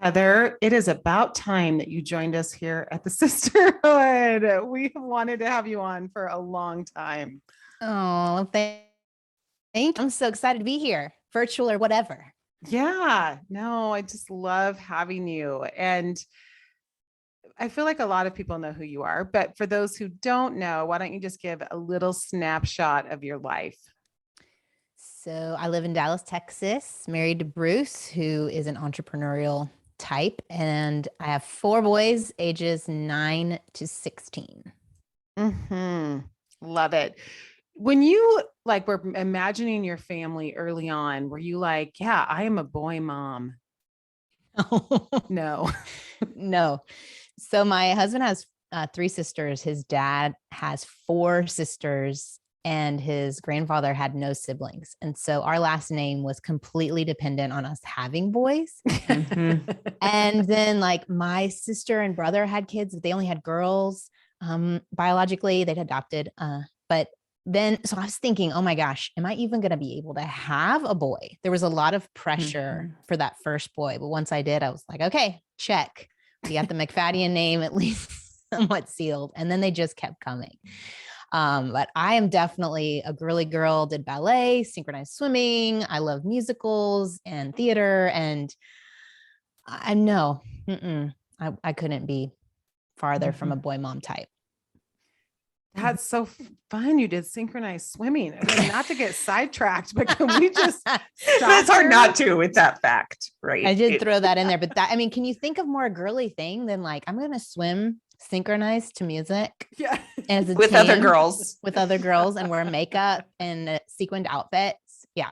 Heather, it is about time that you joined us here at the Sisterhood. We have wanted to have you on for a long time. Oh, thank you. I'm so excited to be here, virtual or whatever. Yeah, no, I just love having you. And I feel like a lot of people know who you are, but for those who don't know, why don't you just give a little snapshot of your life? So I live in Dallas, Texas, married to Bruce, who is an entrepreneurial type. And I have 4 boys, ages 9 to 16. Love it. When you were imagining your family early on, were you like, yeah, I am a boy mom? No. No. So my husband has 3 sisters. His dad has 4 sisters, and his grandfather had no siblings. And so our last name was completely dependent on us having boys. And then like my sister and brother had kids, but they only had girls. Biologically, they'd adopted. But then, so I was thinking, oh my gosh, am I even going to be able to have a boy? There was a lot of pressure for that first boy. But once I did, I was like, okay, check. We got the MacFadyen name at least somewhat sealed. And then they just kept coming. But I am definitely a girly girl, did ballet, synchronized swimming. I love musicals and theater. And I know I couldn't be farther from a boy mom type. That's so fun. You did synchronized swimming. I mean, not to get sidetracked, but can we just stop? It's hard not to with that fact, right? I did throw that in there, but that, I mean, can you think of more a girly thing than like, I'm going to swim synchronized to music? Yeah. As a with team, other girls. With other girls and wear makeup and sequined outfits. Yeah.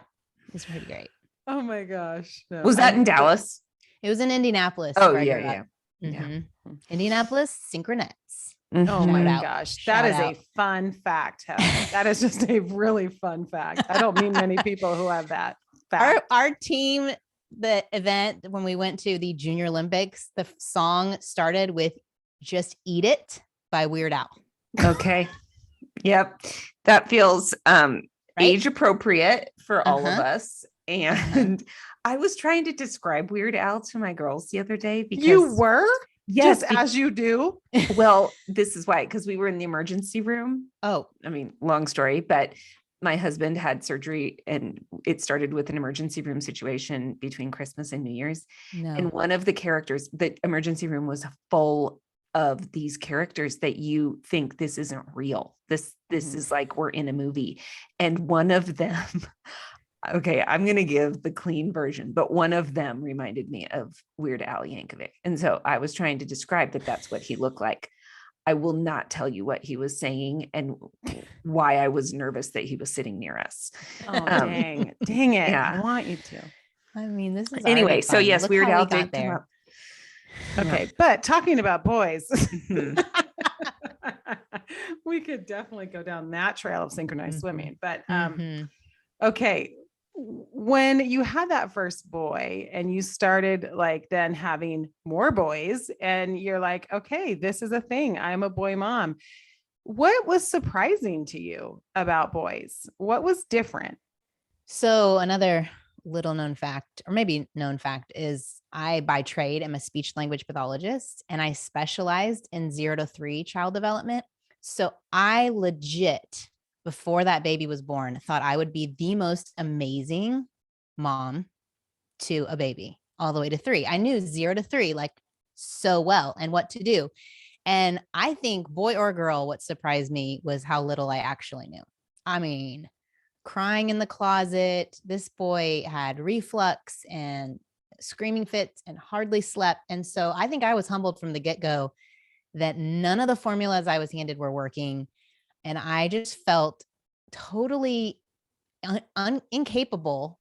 It's pretty great. Oh my gosh. No. Was that in Dallas? It was in Indianapolis. Oh, yeah. Indianapolis synchronettes. Oh my gosh. That is a fun fact, Heather. That is just a really fun fact. I don't meet many people who have that fact. Our team, the event when we went to the Junior Olympics, the song started with Just Eat It by Weird Al. Okay. Yep. That feels age appropriate for all of us. And I was trying to describe Weird Al to my girls the other day because you were? Yes, just as you do. Well, this is why, because we were in the emergency room. Oh, I mean, long story, but my husband had surgery and it started with an emergency room situation between Christmas and New Year's. No. And one of the characters, the emergency room was full of these characters that you think this isn't real. This is like we're in a movie. And one of them, okay, I'm going to give the clean version, but one of them reminded me of Weird Al Yankovic. And so I was trying to describe that that's what he looked like. I will not tell you what he was saying and why I was nervous that he was sitting near us. Oh, dang it. Yeah. I want you to. I mean, this is anyway. So yes, Look Weird Al did come up. Okay. But talking about boys, we could definitely go down that trail of synchronized swimming, but, okay. When you had that first boy and you started like then having more boys and you're like, okay, this is a thing. I'm a boy mom. What was surprising to you about boys? What was different? So another little known fact, or maybe known fact, is I by trade am a speech language pathologist and I specialized in 0 to 3 child development. So I legit, before that baby was born, thought I would be the most amazing mom to a baby all the way to 3. I knew 0 to 3 like so well and what to do. And I think boy or girl, what surprised me was how little I actually knew. I mean, crying in the closet. This boy had reflux and screaming fits and hardly slept. And so I think I was humbled from the get-go that none of the formulas I was handed were working. And I just felt totally incapable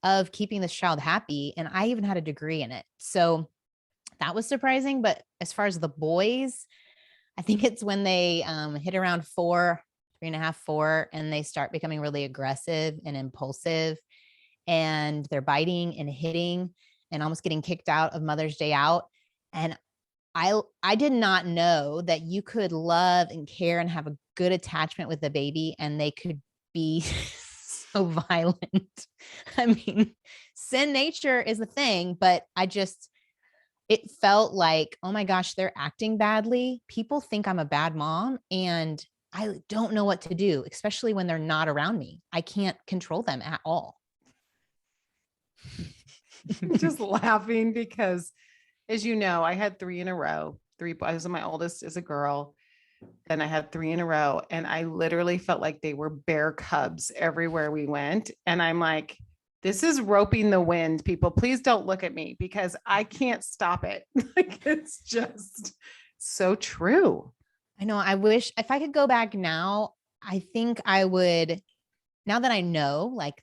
of keeping this child happy. And I even had a degree in it. So that was surprising. But as far as the boys, I think it's when they hit around 4, 3.5, 4, and they start becoming really aggressive and impulsive. And they're biting and hitting and almost getting kicked out of Mother's Day out. And I did not know that you could love and care and have a good attachment with the baby and they could be so violent. I mean, sin nature is a thing, but I just it felt like, oh my gosh, they're acting badly. People think I'm a bad mom and I don't know what to do, especially when they're not around me. I can't control them at all. I'm just laughing because, as you know, I had 3 in a row. 3 boys. My oldest is a girl. Then I had 3 in a row, and I literally felt like they were bear cubs everywhere we went. And I'm like, this is roping the wind, people. Please don't look at me because I can't stop it. Like, it's just so true. I know. I wish if I could go back now, I think I would, now that I know, like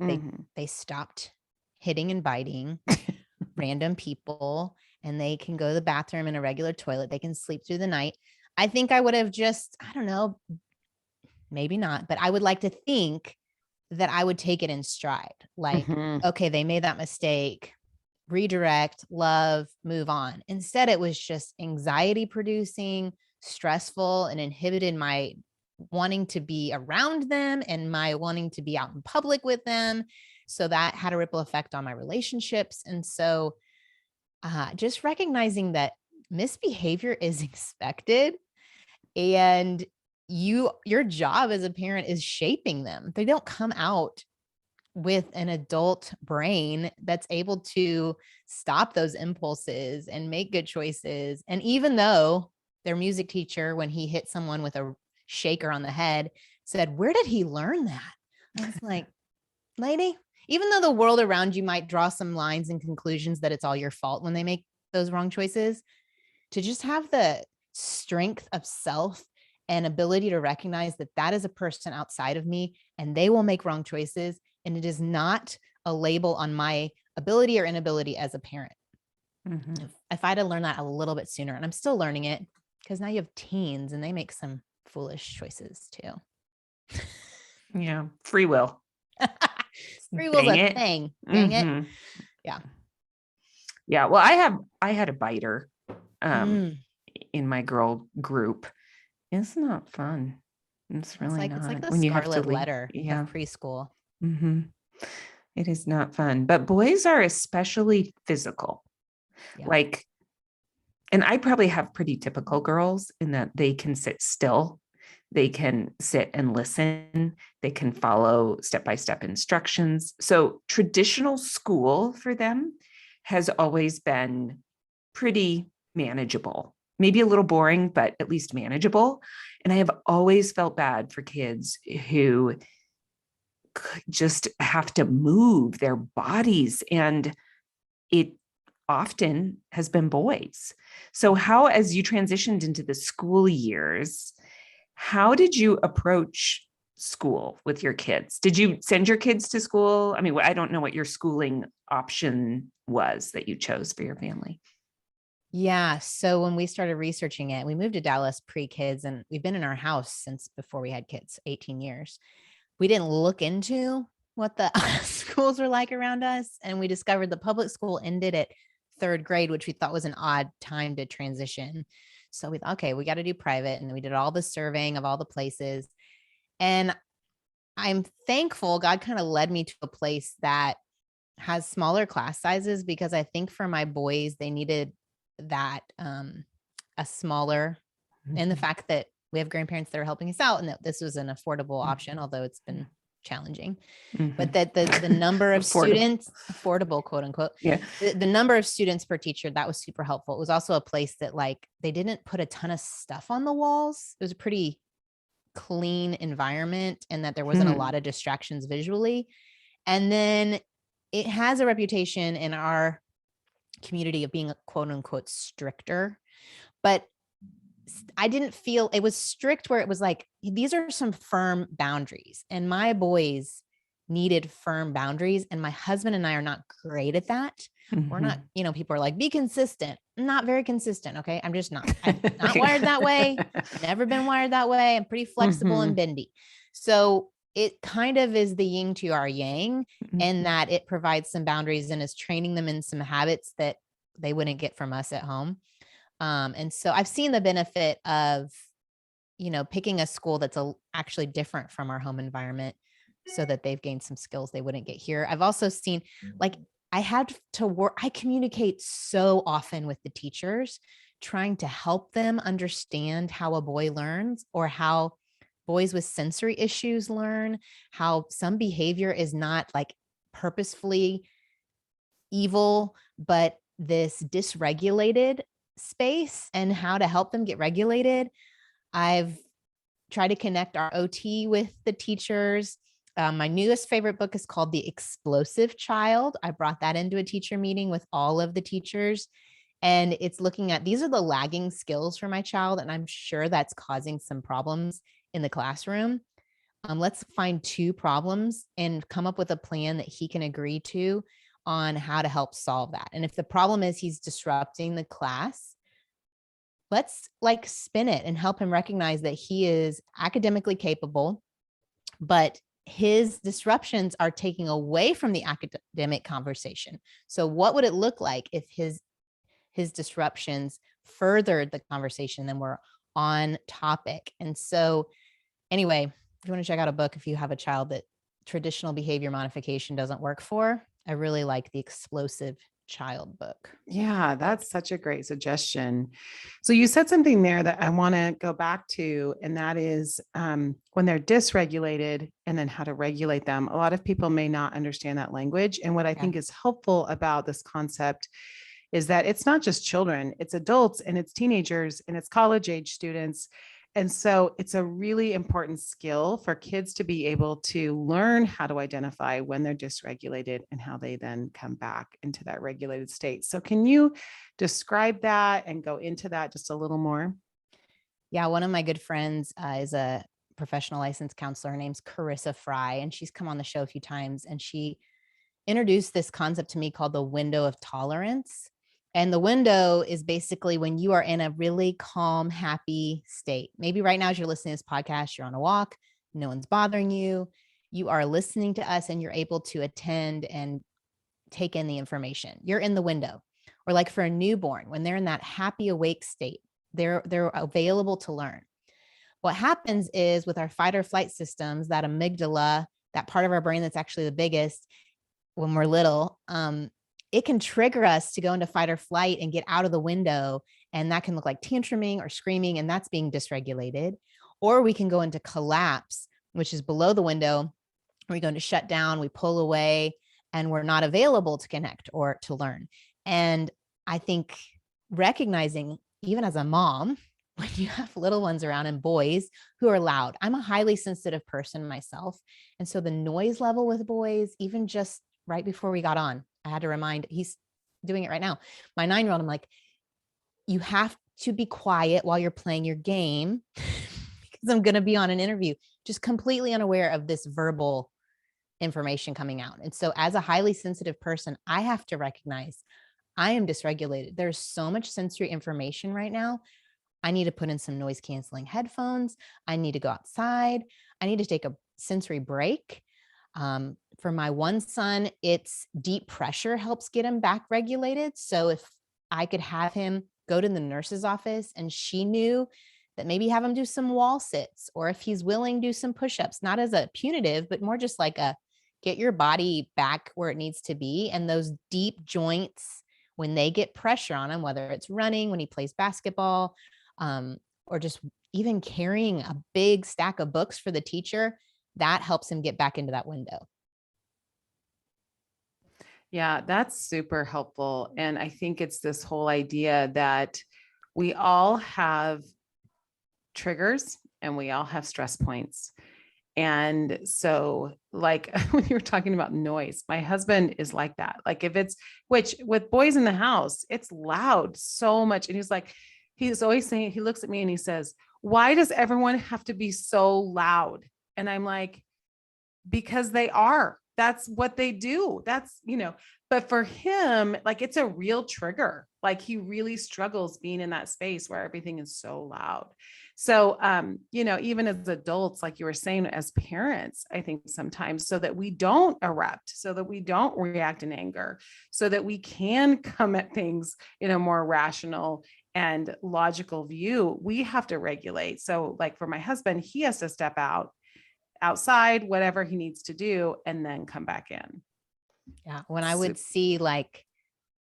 they stopped hitting and biting random people, and they can go to the bathroom in a regular toilet. They can sleep through the night. I think I would have just, I don't know, maybe not, but I would like to think that I would take it in stride. Like, okay, they made that mistake, redirect, love, move on. Instead, it was just anxiety producing, stressful, and inhibited my wanting to be around them and my wanting to be out in public with them. So that had a ripple effect on my relationships. And so just recognizing that misbehavior is expected, and your job as a parent is shaping them. They don't come out with an adult brain that's able to stop those impulses and make good choices. And even though their music teacher, when he hit someone with a shaker on the head, said, "Where did he learn that?" I was like, lady, even though the world around you might draw some lines and conclusions that it's all your fault when they make those wrong choices, to just have the strength of self and ability to recognize that that is a person outside of me and they will make wrong choices. And it is not a label on my ability or inability as a parent. If I'd have learned that a little bit sooner, and I'm still learning it because now you have teens and they make some foolish choices too. Yeah. Free will. Free will's a thing. Dang it. Yeah. Yeah. Well, I had a biter in my girl group. It's not fun. It's really not. It's like the when you have scarlet to leave. letter of preschool. It is not fun, but boys are especially physical. Like, and I probably have pretty typical girls in that they can sit still. They can sit and listen. They can follow step-by-step instructions. So traditional school for them has always been pretty manageable, maybe a little boring, but at least manageable. And I have always felt bad for kids who just have to move their bodies. And it often has been boys. So how, as you transitioned into the school years, how did you approach school with your kids? Did you send your kids to school? I mean, I don't know what your schooling option was that you chose for your family. Yeah. So when we started researching it, we moved to Dallas pre-kids, and we've been in our house since before we had kids, 18 years. We didn't look into what the schools were like around us. And we discovered the public school ended at 3rd grade, which we thought was an odd time to transition. So we thought, okay, we got to do private. And we did all the surveying of all the places. And I'm thankful God kind of led me to a place that has smaller class sizes, because I think for my boys, they needed that a smaller, and the fact that we have grandparents that are helping us out and that this was an affordable option, although it's been challenging, but that the number of students, affordable, quote unquote, the number of students per teacher, that was super helpful. It was also a place that, like, they didn't put a ton of stuff on the walls. It was a pretty clean environment, and that there wasn't a lot of distractions visually. And then it has a reputation in our community of being a quote unquote stricter, but I didn't feel it was strict where it was like, these are some firm boundaries, and my boys needed firm boundaries. And my husband and I are not great at that. We're not, people are like, be consistent. I'm not very consistent. Okay. I'm just not, I'm not wired that way. Never been wired that way. I'm pretty flexible and bendy. So it kind of is the yin to our yang, and that it provides some boundaries and is training them in some habits that they wouldn't get from us at home. And so I've seen the benefit of, picking a school that's actually different from our home environment, so that they've gained some skills they wouldn't get here. I've also seen, like, I had to work. I communicate so often with the teachers, trying to help them understand how a boy learns, or how boys with sensory issues learn, how some behavior is not like purposefully evil, but this dysregulated space, and how to help them get regulated. I've tried to connect our OT with the teachers. My newest favorite book is called The Explosive Child. I brought that into a teacher meeting with all of the teachers. And it's looking at, these are the lagging skills for my child, and I'm sure that's causing some problems in the classroom. Let's find 2 problems and come up with a plan that he can agree to on how to help solve that. And if the problem is he's disrupting the class, let's like spin it and help him recognize that he is academically capable, but his disruptions are taking away from the academic conversation. So what would it look like if his disruptions furthered the conversation, then we're on topic? And so anyway, if you want to check out a book, if you have a child that traditional behavior modification doesn't work for, I really like The Explosive Child book. Yeah, that's such a great suggestion. So you said something there that I want to go back to, and that is when they're dysregulated and then how to regulate them. A lot of people may not understand that language. And what I think is helpful about this concept is that it's not just children, it's adults and it's teenagers and it's college age students. And so it's a really important skill for kids to be able to learn how to identify when they're dysregulated and how they then come back into that regulated state. So can you describe that and go into that just a little more? Yeah, one of my good friends is a professional licensed counselor. Her name's Carissa Fry, and she's come on the show a few times, and she introduced this concept to me called the window of tolerance. And the window is basically when you are in a really calm, happy state. Maybe right now, as you're listening to this podcast, you're on a walk, no one's bothering you. You are listening to us and you're able to attend and take in the information. You're in the window. Or like for a newborn, when they're in that happy, awake state, they're available to learn. What happens is with our fight or flight systems, that amygdala, that part of our brain that's actually the biggest when we're little, it can trigger us to go into fight or flight and get out of the window. And that can look like tantruming or screaming, and that's being dysregulated. Or we can go into collapse, which is below the window. We go into shut down, we pull away, and we're not available to connect or to learn. And I think recognizing, even as a mom, when you have little ones around and boys who are loud, I'm a highly sensitive person myself. And so the noise level with boys, even just right before we got on, I had to remind, he's doing it right now. My 9-year-old, I'm like, you have to be quiet while you're playing your game because I'm going to be on an interview, just completely unaware of this verbal information coming out. And so as a highly sensitive person, I have to recognize I am dysregulated. There's so much sensory information right now. I need to put in some noise canceling headphones. I need to go outside. I need to take a sensory break. For my one son, it's deep pressure helps get him back regulated. So if I could have him go to the nurse's office and she knew that maybe have him do some wall sits, or if he's willing, do some push-ups, not as a punitive, but more just like a get your body back where it needs to be. And those deep joints, when they get pressure on him, whether it's running, when he plays basketball, or just even carrying a big stack of books for the teacher, that helps him get back into that window. Yeah, that's super helpful. And I think it's this whole idea that we all have triggers and we all have stress points. And so, like when you were talking about noise, my husband is like that. Like if it's, which with boys in the house, it's loud so much. And he's always saying, he looks at me and he says, why does everyone have to be so loud? And I'm like, because they are. That's what they do. That's, but for him, like it's a real trigger. Like he really struggles being in that space where everything is so loud. So, even as adults, like you were saying, as parents, I think sometimes so that we don't erupt, so that we don't react in anger, so that we can come at things in a more rational and logical view, we have to regulate. So like for my husband, he has to step outside, whatever he needs to do, and then come back in. Yeah. When I would see like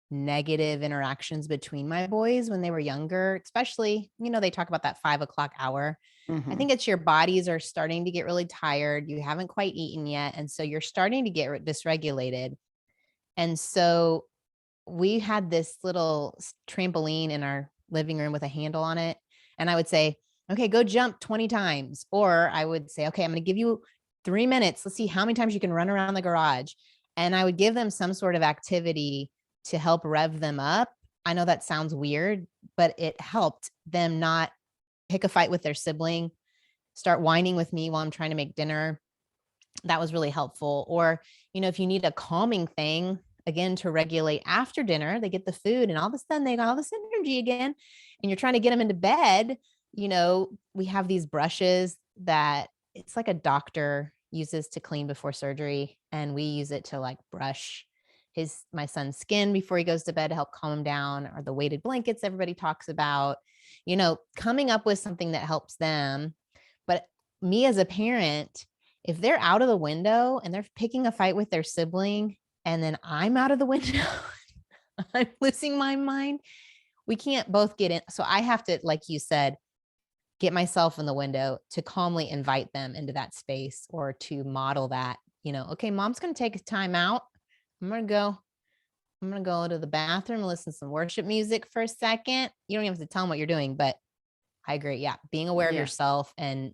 negative interactions between my boys when they were younger, especially, they talk about that 5 o'clock hour. I think it's your bodies are starting to get really tired. You haven't quite eaten yet. And so you're starting to get dysregulated. And so we had this little trampoline in our living room with a handle on it. And I would say, okay, go jump 20 times. Or I would say, okay, I'm going to give you 3 minutes. Let's see how many times you can run around the garage. And I would give them some sort of activity to help rev them up. I know that sounds weird, but it helped them not pick a fight with their sibling, start whining with me while I'm trying to make dinner. That was really helpful. Or, if you need a calming thing, again, to regulate after dinner, they get the food and all of a sudden they got all this energy again, and you're trying to get them into bed. We have these brushes that it's like a doctor uses to clean before surgery. And we use it to like brush my son's skin before he goes to bed to help calm him down, or the weighted blankets everybody talks about, coming up with something that helps them. But me as a parent, if they're out of the window and they're picking a fight with their sibling, and then I'm out of the window, I'm losing my mind, we can't both get in. So I have to, like you said, get myself in the window to calmly invite them into that space, or to model that, okay, mom's going to take a time out. I'm going to go to the bathroom and listen to some worship music for a second. You don't even have to tell them what you're doing, but I agree. Yeah. Being aware of yourself, and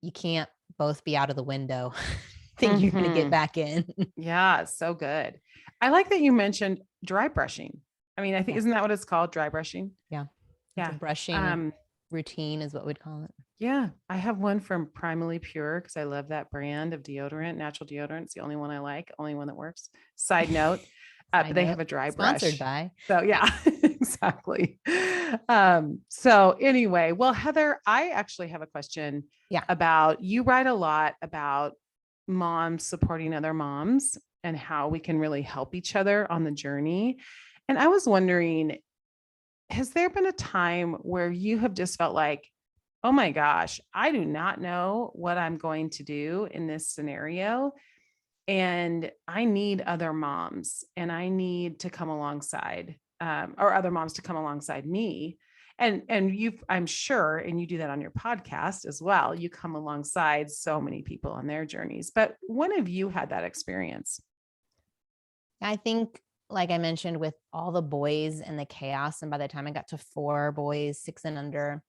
you can't both be out of the window. Think you're going to get back in. Yeah. So good. I like that you mentioned dry brushing. I mean, I think, isn't that what it's called? Dry brushing. Yeah. Yeah. It's a brushing routine is what we'd call it. Yeah. I have one from Primally Pure, because I love that brand of deodorant, natural deodorant. It's the only one I like, only one that works. Side note. But they have a dry brush. Sponsored by. So yeah, exactly. So anyway, well, Heather, I actually have a question about, you write a lot about moms supporting other moms and how we can really help each other on the journey. And I was wondering, has there been a time where you have just felt like, oh my gosh, I do not know what I'm going to do in this scenario, and I need other moms, and I need to come alongside, or other moms to come alongside me. And I'm sure, and you do that on your podcast as well. You come alongside so many people on their journeys, but when have you had that experience? I think, like I mentioned, with all the boys and the chaos, and by the time I got to 4 boys, 6 and under,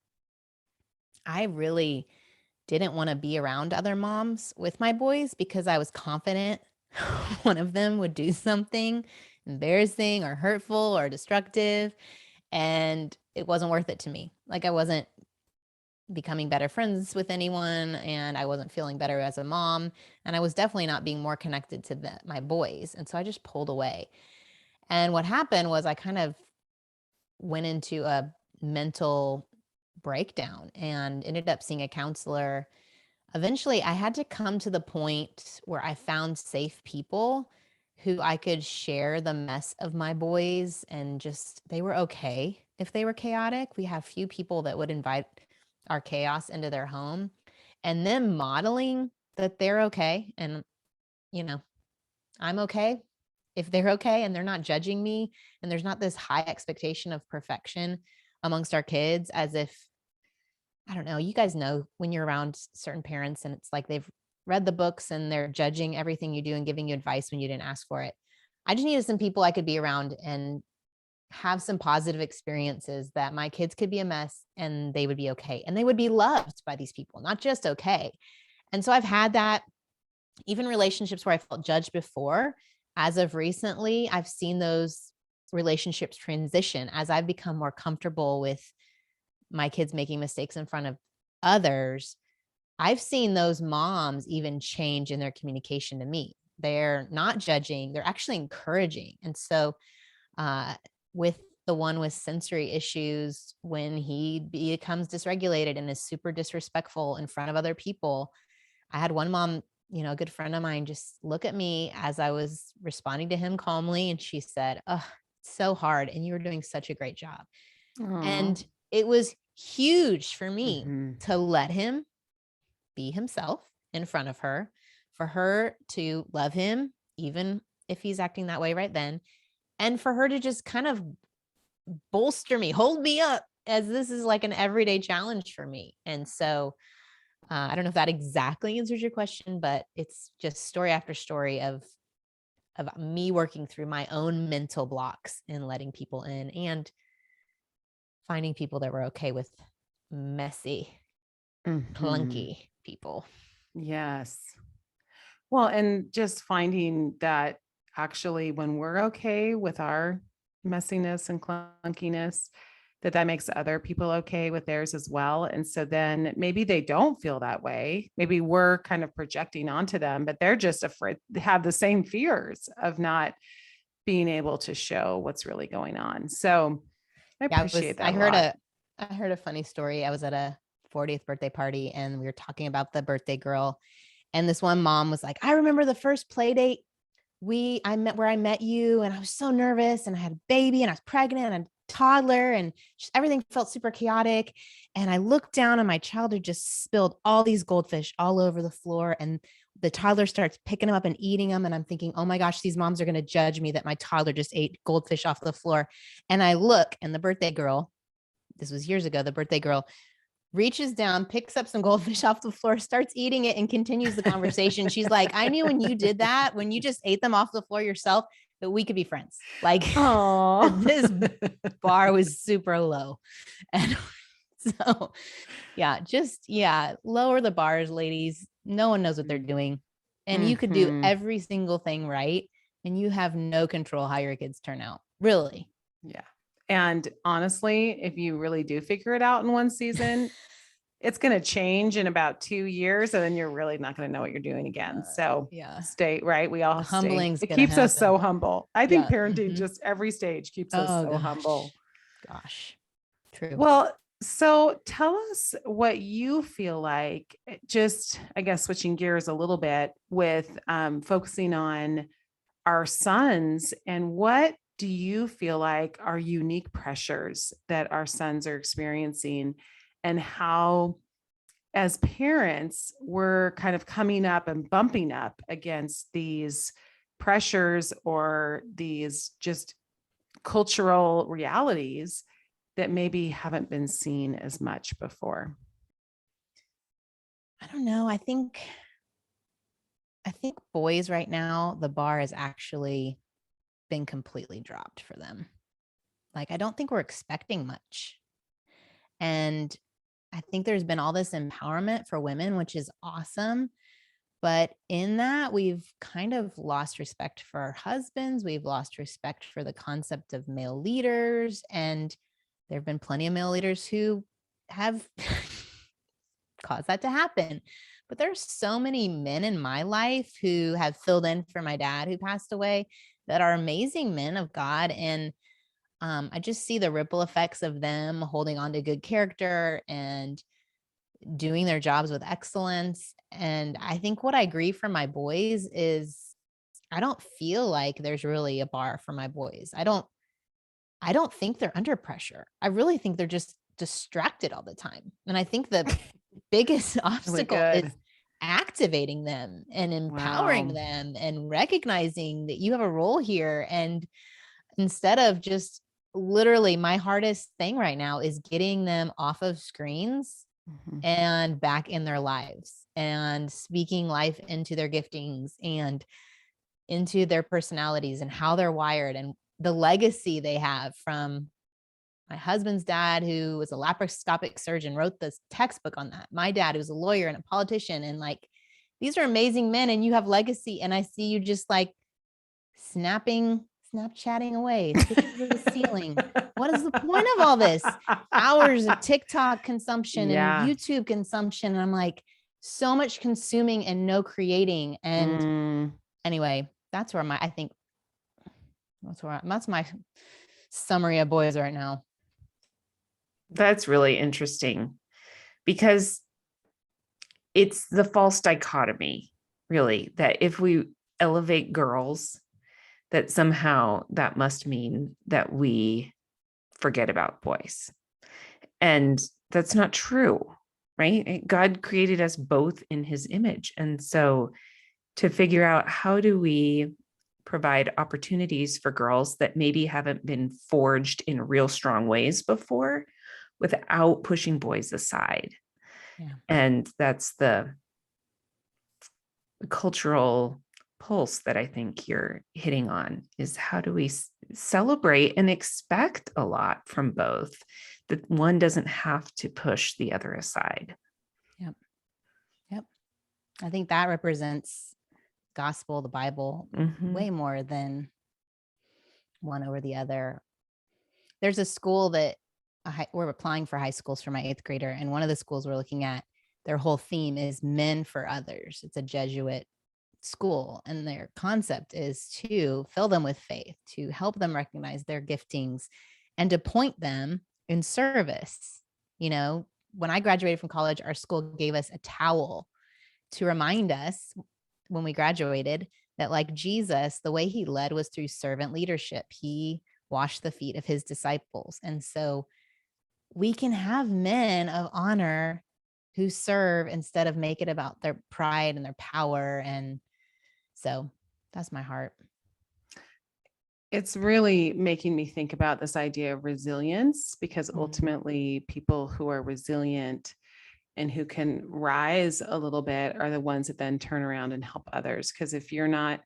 I really didn't want to be around other moms with my boys, because I was confident one of them would do something embarrassing or hurtful or destructive, and it wasn't worth it to me. Like, I wasn't becoming better friends with anyone, and I wasn't feeling better as a mom, and I was definitely not being more connected to my boys. And so I just pulled away. And what happened was I kind of went into a mental breakdown and ended up seeing a counselor. Eventually, I had to come to the point where I found safe people who I could share the mess of my boys, and just, they were okay if they were chaotic. We have few people that would invite our chaos into their home, and them modeling that they're okay. And, I'm okay if they're okay, and they're not judging me. And there's not this high expectation of perfection amongst our kids, as if, I don't know, you guys know when you're around certain parents and it's like they've read the books and they're judging everything you do and giving you advice when you didn't ask for it. I just needed some people I could be around and have some positive experiences, that my kids could be a mess and they would be okay. And they would be loved by these people, not just okay. And so I've had that, even relationships where I felt judged before. As of recently, I've seen those relationships transition as I've become more comfortable with my kids making mistakes in front of others. I've seen those moms even change in their communication to me. They're not judging, they're actually encouraging. And so with the one with sensory issues, when he becomes dysregulated and is super disrespectful in front of other people, I had one mom, a good friend of mine, just look at me as I was responding to him calmly. And she said, "Oh, it's so hard. And you were doing such a great job." Aww. And it was huge for me to let him be himself in front of her, for her to love him, even if he's acting that way right then. And for her to just kind of bolster me, hold me up, as this is like an everyday challenge for me. And so I don't know if that exactly answers your question, but it's just story after story of me working through my own mental blocks and letting people in and finding people that were okay with messy, clunky people. Yes. Well, and just finding that actually when we're okay with our messiness and clunkiness, that makes other people okay with theirs as well. And so then maybe they don't feel that way. Maybe we're kind of projecting onto them, but they're just afraid, they have the same fears of not being able to show what's really going on. So I appreciate that. I heard a funny story. I was at a 40th birthday party and we were talking about the birthday girl. And this one mom was like, I remember the first play date I met you, and I was so nervous, and I had a baby, and I was pregnant, and a toddler, and just everything felt super chaotic. And I looked down and my child had just spilled all these goldfish all over the floor, and the toddler starts picking them up and eating them. And I'm thinking, oh my gosh, these moms are going to judge me that my toddler just ate goldfish off the floor. And I look, and the birthday girl, this was years ago, the birthday girl reaches down, picks up some goldfish off the floor, starts eating it, and continues the conversation. She's like, I knew when you did that, when you just ate them off the floor yourself, that we could be friends. Like, this bar was super low. And so, lower the bars, ladies. No one knows what they're doing. And you could do every single thing right, and you have no control how your kids turn out. Really. Yeah. And honestly, if you really do figure it out in one season, it's going to change in about 2 years. And then you're really not going to know what you're doing again. So stay right. We all humblings. It keeps us so humble. I think parenting just every stage keeps us so humble. Gosh. True. Well, so tell us what you feel like, just, I guess, switching gears a little bit with focusing on our sons, and what do you feel like are unique pressures that our sons are experiencing, and how, as parents, we're kind of coming up and bumping up against these pressures or these just cultural realities that maybe haven't been seen as much before? I don't know. I think boys right now, the bar has actually been completely dropped for them. Like, I don't think we're expecting much. And I think there's been all this empowerment for women, which is awesome. But in that, we've kind of lost respect for our husbands. We've lost respect for the concept of male leaders. And there have been plenty of male leaders who have caused that to happen. But there's so many men in my life who have filled in for my dad who passed away that are amazing men of God. And I just see the ripple effects of them holding on to good character and doing their jobs with excellence. And I think what I grieve for my boys is I don't feel like there's really a bar for my boys. I don't think they're under pressure. I really think they're just distracted all the time. And I think the biggest obstacle is activating them and empowering them and recognizing that you have a role here. And instead of just literally, my hardest thing right now is getting them off of screens and back in their lives and speaking life into their giftings and into their personalities and how they're wired and the legacy they have from my husband's dad, who was a laparoscopic surgeon, wrote this textbook on that. My dad, who's a lawyer and a politician, and like, these are amazing men, and you have legacy. And I see you just like Snapchatting away, sticking to the ceiling. What is the point of all this? Hours of TikTok consumption and YouTube consumption. And I'm like, so much consuming and no creating. And anyway, that's where that's my summary of boys right now. That's really interesting, because it's the false dichotomy, really, that if we elevate girls, that somehow that must mean that we forget about boys. And that's not true, right? God created us both in his image. And so to figure out, how do we provide opportunities for girls that maybe haven't been forged in real strong ways before without pushing boys aside. Yeah. And that's the cultural pulse that I think you're hitting on, is how do we celebrate and expect a lot from both, that one doesn't have to push the other aside. Yep. Yep. I think that represents gospel, the Bible, way more than one over the other. There's a school that we're applying for high schools for my 8th grader. And one of the schools we're looking at, their whole theme is men for others. It's a Jesuit school. And their concept is to fill them with faith, to help them recognize their giftings and to point them in service. You know, when I graduated from college, our school gave us a towel to remind us when we graduated that, like Jesus, the way he led was through servant leadership. He washed the feet of his disciples. And so we can have men of honor who serve instead of make it about their pride and their power. And so that's my heart. It's really making me think about this idea of resilience, because ultimately people who are resilient and who can rise a little bit are the ones that then turn around and help others. Because if you're not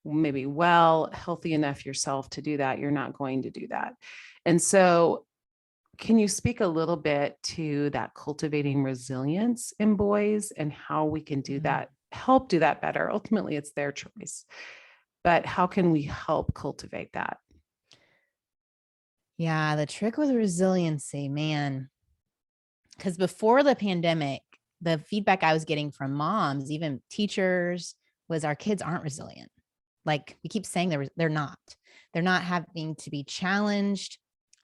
maybe healthy enough yourself to do that, you're not going to do that. And so can you speak a little bit to that cultivating resilience in boys and how we can do that, help do that better? Ultimately, it's their choice, but how can we help cultivate that? Yeah, the trick with resiliency, man, because before the pandemic, the feedback I was getting from moms, even teachers, was our kids aren't resilient. Like we keep saying they're not. They're not having to be challenged.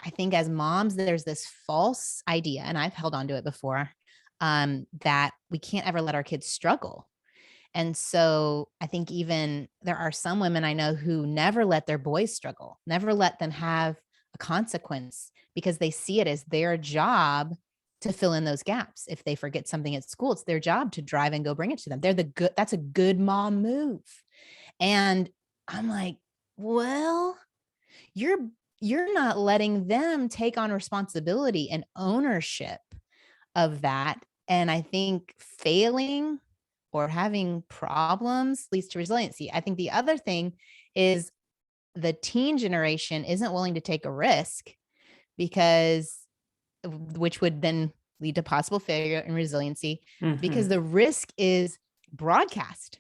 I think as moms, there's this false idea, and I've held on to it before, that we can't ever let our kids struggle. And so I think even there are some women I know who never let their boys struggle, never let them have a consequence, because they see it as their job to fill in those gaps. If they forget something at school, it's their job to drive and go bring it to them. That's a good mom move. And I'm like, well, you're not letting them take on responsibility and ownership of that. And I think failing or having problems leads to resiliency. I think the other thing is the teen generation isn't willing to take a risk, which would then lead to possible failure and resiliency, because the risk is broadcast.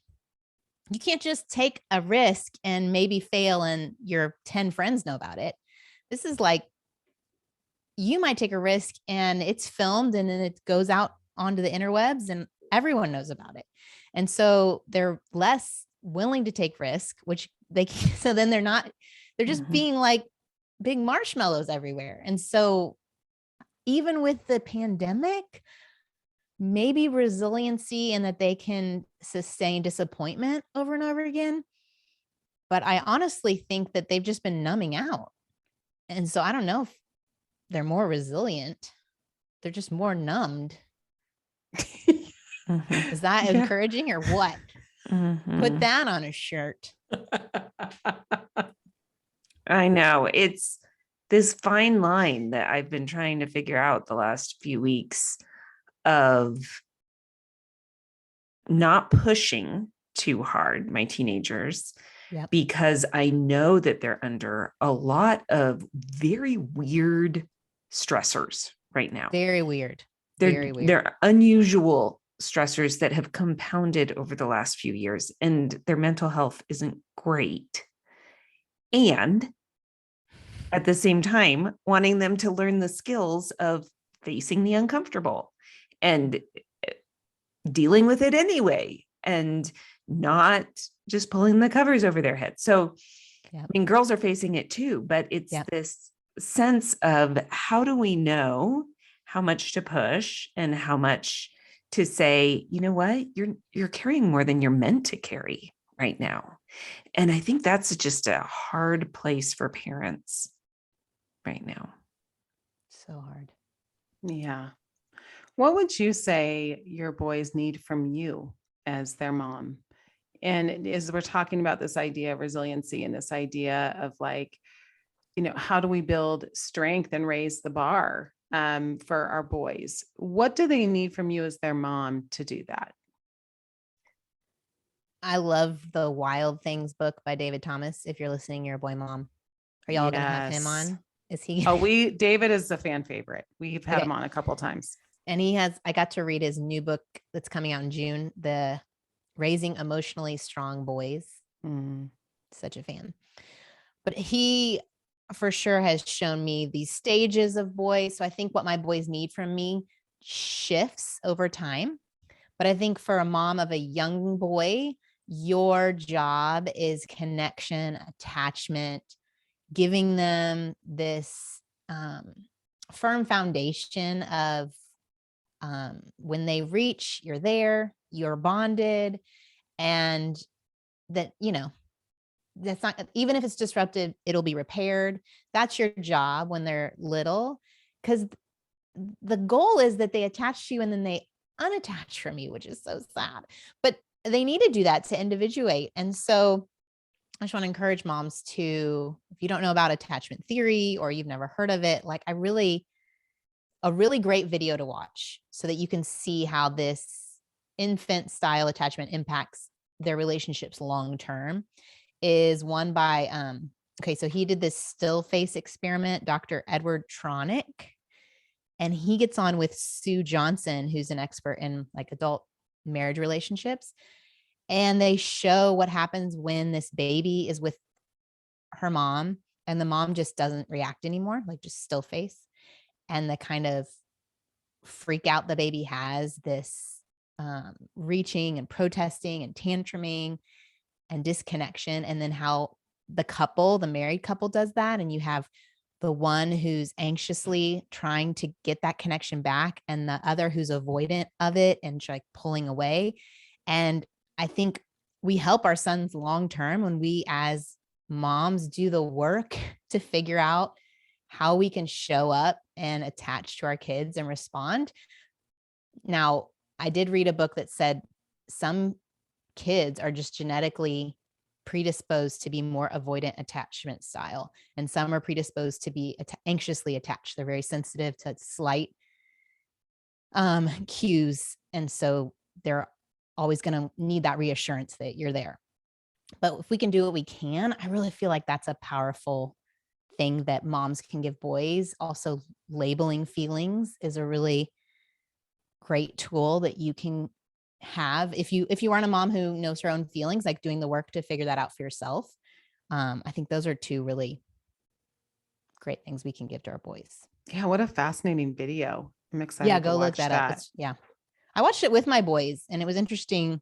You can't just take a risk and maybe fail and your 10 friends know about it. This is like, you might take a risk and it's filmed and then it goes out onto the interwebs and everyone knows about it. And so they're less willing to take risk, so then they're just being like big marshmallows everywhere. And so even with the pandemic, maybe resiliency and that they can sustain disappointment over and over again. But I honestly think that they've just been numbing out. And so I don't know if they're more resilient. They're just more numbed. Is that encouraging or what? Put that on a shirt. I know. It's this fine line that I've been trying to figure out the last few weeks of not pushing too hard my teenagers, because I know that they're under a lot of very weird stressors right now. Very weird. They're unusual stressors that have compounded over the last few years, and their mental health isn't great. And at the same time, wanting them to learn the skills of facing the uncomfortable and dealing with it anyway, and not just pulling the covers over their head. So, I mean, girls are facing it too, but it's this sense of, how do we know how much to push and how much to say, you know what, you're carrying more than you're meant to carry right now. And I think that's just a hard place for parents right now. So hard. Yeah. What would you say your boys need from you as their mom And as we're talking about this idea of resiliency and this idea of like, how do we build strength and raise the bar for our boys? What do they need from you as their mom to do that? I love the Wild Things book by David Thomas. If you're listening, you're a boy mom. Are y'all going to have him on? Is he? David is a fan favorite. We've had him on a couple of times. And I got to read his new book that's coming out in June, the Raising Emotionally Strong Boys. Such a fan. But he for sure has shown me these stages of boys. So I think what my boys need from me shifts over time. But I think for a mom of a young boy, your job is connection, attachment, giving them this firm foundation of when they reach, you're there, you're bonded, and that, that's not, even if it's disrupted, it'll be repaired. That's your job when they're little, because the goal is that they attach to you and then they unattach from you, which is so sad, but they need to do that to individuate. And so I just want to encourage moms to, if you don't know about attachment theory or you've never heard of it, like a really great video to watch so that you can see how this infant style attachment impacts their relationships long term is one by so he did this still face experiment, Dr. Edward Tronick, and he gets on with Sue Johnson, who's an expert in like adult marriage relationships, and they show what happens when this baby is with her mom and the mom just doesn't react anymore, like just still face, and the kind of freak out the baby has, this reaching and protesting and tantruming and disconnection. And then how the married couple does that. And you have the one who's anxiously trying to get that connection back and the other who's avoidant of it and like pulling away. And I think we help our sons long-term when we as moms do the work to figure out how we can show up and attach to our kids and respond. Now, I did read a book that said some kids are just genetically predisposed to be more avoidant attachment style, and some are predisposed to be anxiously attached. They're very sensitive to slight cues, and so they're always going to need that reassurance that you're there. But if we can do what we can, I really feel like that's a powerful thing that moms can give boys. Also, labeling feelings is a really great tool that you can have if you aren't a mom who knows her own feelings, like doing the work to figure that out for yourself. I think those are two really great things we can give to our boys. Yeah, what a fascinating video. I'm excited. Yeah, go look that up. Yeah, I watched it with my boys and it was interesting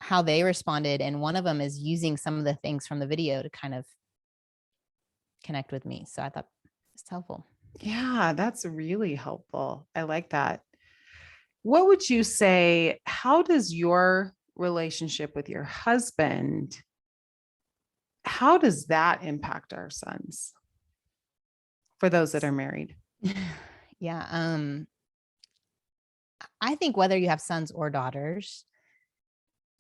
how they responded, and one of them is using some of the things from the video to kind of connect with me, so I thought it's helpful. Yeah, that's really helpful. I like that. What would you say, how does your relationship with your husband, how does that impact our sons for those that are married? Yeah. I think whether you have sons or daughters,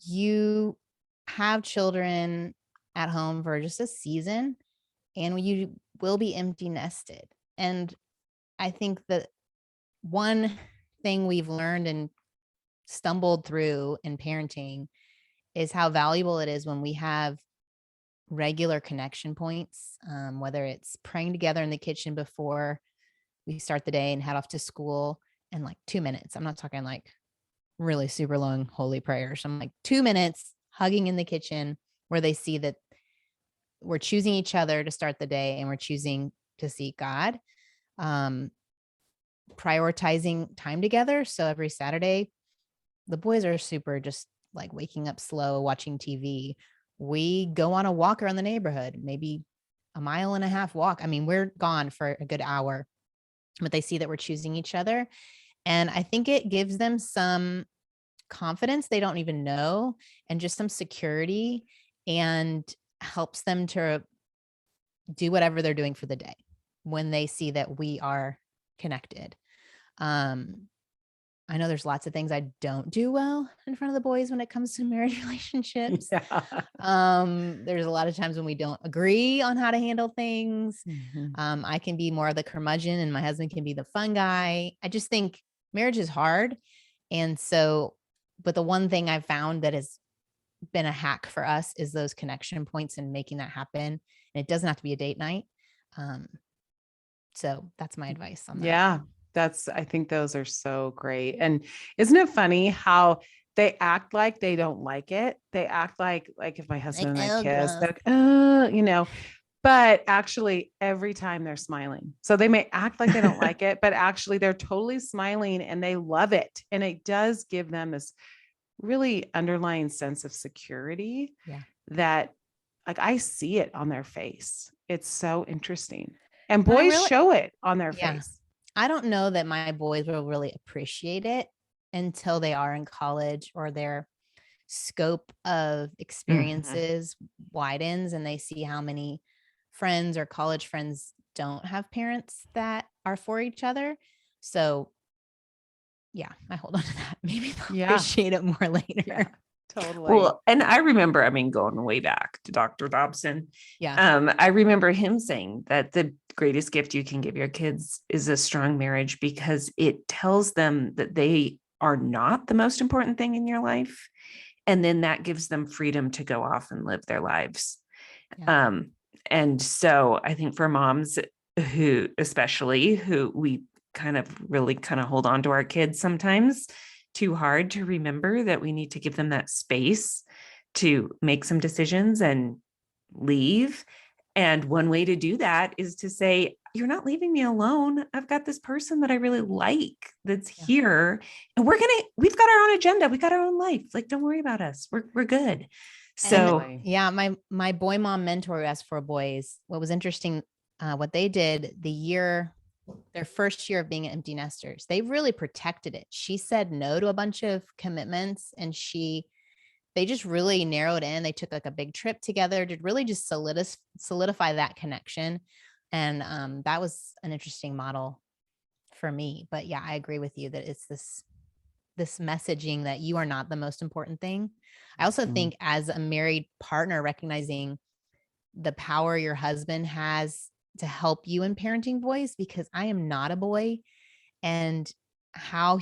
you have children at home for just a season and you will be empty nested. And I think that one thing we've learned and stumbled through in parenting is how valuable it is when we have regular connection points, whether it's praying together in the kitchen before we start the day and head off to school in like 2 minutes. I'm not talking like really super long holy prayers. I'm like 2 minutes hugging in the kitchen where they see that we're choosing each other to start the day and we're choosing to seek God. Prioritizing time together. So every Saturday, the boys are super just like waking up slow, watching TV. We go on a walk around the neighborhood, maybe a 1.5 mile walk. I mean, we're gone for a good hour, but they see that we're choosing each other. And I think it gives them some confidence they don't even know, and just some security, and helps them to do whatever they're doing for the day when they see that we are connected. I know there's lots of things I don't do well in front of the boys when it comes to marriage relationships. Yeah. There's a lot of times when we don't agree on how to handle things. Mhm. I can be more of the curmudgeon and my husband can be the fun guy. I just think marriage is hard. And so, but the one thing I've found that has been a hack for us is those connection points and making that happen. And it doesn't have to be a date night. So that's my advice on that. Yeah. I think those are so great. And isn't it funny how they act like they don't like it? They act like if my husband and I kiss, they're like, but actually every time they're smiling. So they may act like they don't like it, but actually they're totally smiling and they love it. And it does give them this really underlying sense of security that like I see it on their face. It's so interesting. And boys show it on their face. I don't know that my boys will really appreciate it until they are in college or their scope of experiences widens and they see how many friends or college friends don't have parents that are for each other. So yeah, I hold on to that. Maybe they'll appreciate it more later. Yeah, totally. Well, and I remember, I mean, going way back to Dr. Dobson. Yeah. I remember him saying that the greatest gift you can give your kids is a strong marriage because it tells them that they are not the most important thing in your life. And then that gives them freedom to go off and live their lives. Yeah. And so I think for moms who we kind of hold on to our kids sometimes too hard to remember that we need to give them that space to make some decisions and leave. And one way to do that is to say, you're not leaving me alone. I've got this person that I really like that's here and we've got our own agenda. We got our own life. Like, don't worry about us. We're good. So my boy mom mentor who asked for boys, what was interesting, what they did their first year of being empty nesters, they really protected it. She said no to a bunch of commitments and they just really narrowed in. They took like a big trip together to really just solidify that connection. And that was an interesting model for me. But yeah, I agree with you that it's this messaging that you are not the most important thing. I also think as a married partner, recognizing the power your husband has to help you in parenting boys, because I am not a boy, and how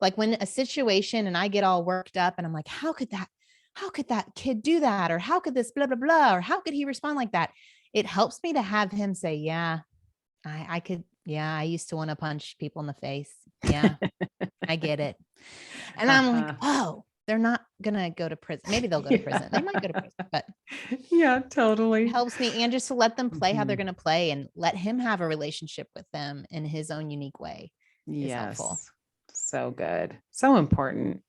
like when a situation and I get all worked up and I'm like, how could that kid do that? Or how could this blah, blah, blah, or how could he respond like that? It helps me to have him say, yeah, I could. Yeah. I used to want to punch people in the face. Yeah, I get it. And I'm like, oh, they're not going to go to prison. Maybe they'll go to prison. They might go to prison, but yeah, totally. It helps me. And just to let them play how they're going to play and let him have a relationship with them in his own unique way. Is helpful. So good. So important.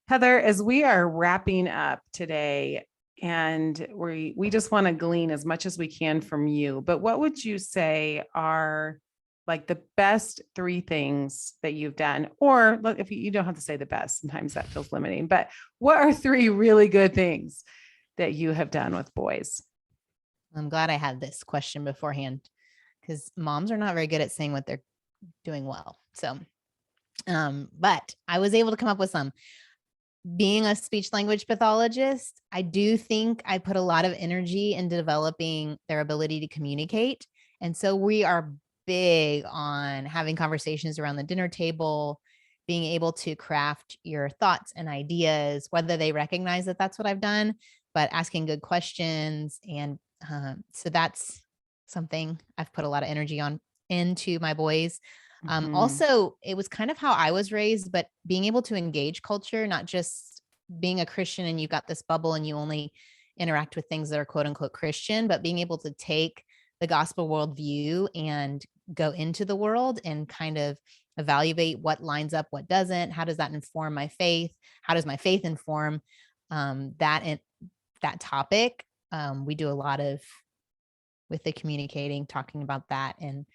Heather, as we are wrapping up today and we just want to glean as much as we can from you, but what would you say are like the best 3 things that you've done? Or look, if you don't have to say the best, sometimes that feels limiting, but what are 3 really good things that you have done with boys? I'm glad I had this question beforehand because moms are not very good at saying what they're doing well. So, but I was able to come up with some. Being a speech language pathologist, I do think I put a lot of energy into developing their ability to communicate. And so we are big on having conversations around the dinner table, being able to craft your thoughts and ideas, whether they recognize that that's what I've done, but asking good questions. And so that's something I've put a lot of energy into my boys. Also, it was kind of how I was raised, but being able to engage culture, not just being a Christian and you've got this bubble and you only interact with things that are quote unquote Christian, but being able to take the gospel worldview and go into the world and kind of evaluate what lines up, what doesn't, how does that inform my faith? How does my faith inform that topic? We do a lot with the communicating, talking about that. And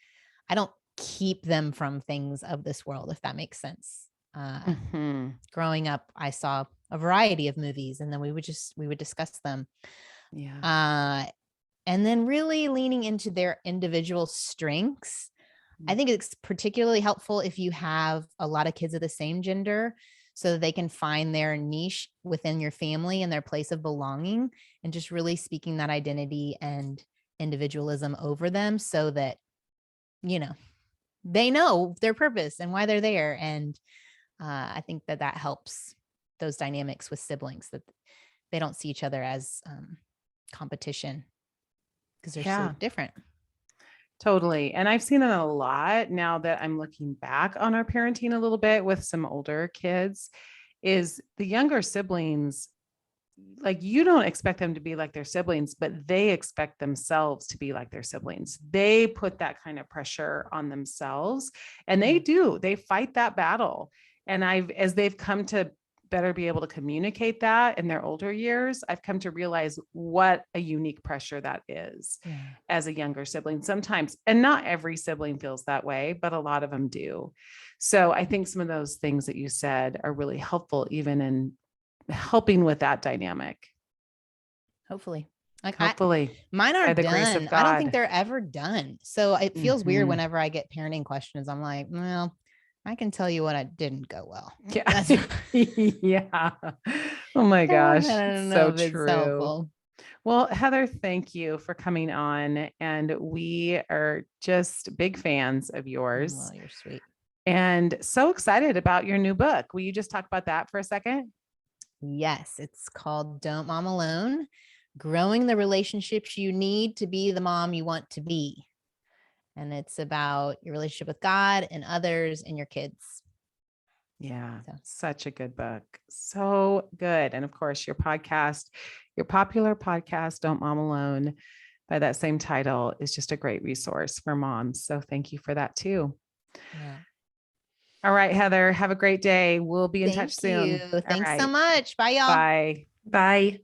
I don't keep them from things of this world, if that makes sense. Growing up, I saw a variety of movies and then we would discuss them. Yeah. And then really leaning into their individual strengths. I think it's particularly helpful if you have a lot of kids of the same gender, so that they can find their niche within your family and their place of belonging, and just really speaking that identity and individualism over them, so that, they know their purpose and why they're there. And I think that helps those dynamics with siblings, that they don't see each other as competition, because they're so different. Totally. And I've seen it a lot now that I'm looking back on our parenting a little bit with some older kids, is the younger siblings, like, you don't expect them to be like their siblings, but they expect themselves to be like their siblings. They put that kind of pressure on themselves, and they fight that battle. And as they've come to better be able to communicate that in their older years, I've come to realize what a unique pressure that is as a younger sibling sometimes. And not every sibling feels that way, but a lot of them do. So I think some of those things that you said are really helpful, even in helping with that dynamic. Hopefully. by Mine aren't the grace of done. I don't think God. they're ever done. So it feels weird Mhm. whenever I get parenting questions. I'm like, well, I can tell you what I didn't go well. Yeah. Yeah. Oh my gosh. I don't know So if it's true. helpful. Well, Heather, thank you for coming on. And we are just big fans of yours, Well, you're sweet. and so excited about your new book. Will you just talk about that for a second? Yes, it's called Don't Mom Alone: Growing the Relationships You Need to Be the Mom You Want to Be. And it's about your relationship with God and others and your kids. Yeah, So. Such a good book. So good. And of course, your popular podcast, Don't Mom Alone, by that same title, is just a great resource for moms. So thank you for that too. Yeah. All right, Heather, have a great day. We'll be in touch Thank you. soon. Thanks so much. Bye, y'all. Bye. Bye.